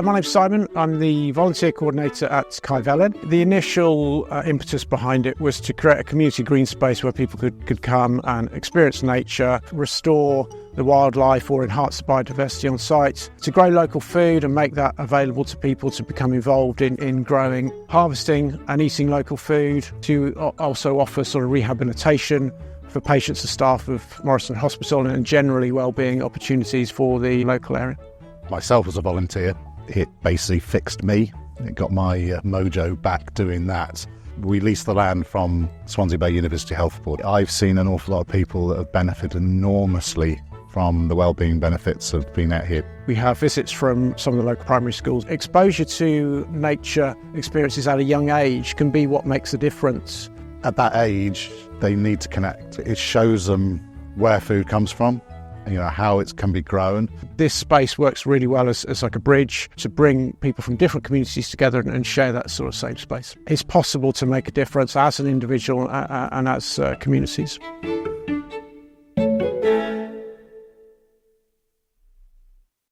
My name's Simon. I'm the volunteer coordinator at Cae Felin. The initial impetus behind it was to create a community green space where people could come and experience nature, restore the wildlife or enhance the biodiversity on site, to grow local food and make that available to people to become involved in growing, harvesting and eating local food, to also offer sort of rehabilitation for patients and staff of Morriston Hospital and generally wellbeing opportunities for the local area. Myself as a volunteer, it basically fixed me. It got my mojo back doing that. We leased the land from Swansea Bay University Health Board. I've seen an awful lot of people that have benefited enormously from the wellbeing benefits of being out here. We have visits from some of the local primary schools. Exposure to nature experiences at a young age can be what makes a difference. At that age, they need to connect. It shows them where food comes from, how it can be grown. This space works really well as like a bridge to bring people from different communities together and share that sort of same space. It's possible to make a difference as an individual and as communities.